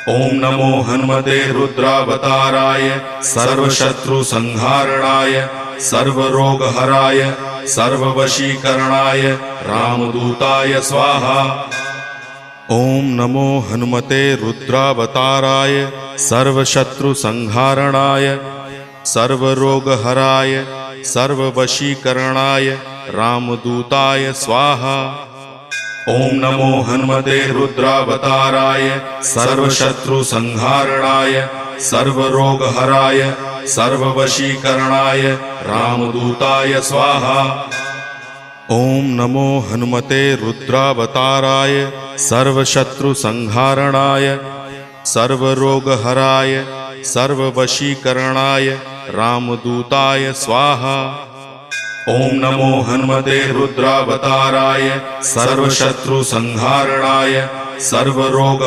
ओम नमो हनुमते रुद्रावताराय सर्वशत्रुसंहारणाय सर्वरोगहराय सर्ववशीकरणाय रामदूताय स्वाहा। ओम नमो हनुमते रुद्रावताराय सर्वशत्रुसंहारणाय सर्वरोगहराय सर्ववशीकरणाय रामदूताय स्वाहा। ओम नमो हनुमते रुद्रावताराय सर्वशत्रुसंहारणाय सर्वरोगहराय सर्ववशीकरणाय रामदूताय स्वाहा। ओम नमो हनुमते रुद्रावताराय सर्वशत्रुसंहारणाय सर्वरोगहराय सर्ववशीकरणाय रामदूताय स्वाहा। ओम नमो हनुमते रुद्रावताराय सर्वशत्रुसंहारणाय सर्वरोग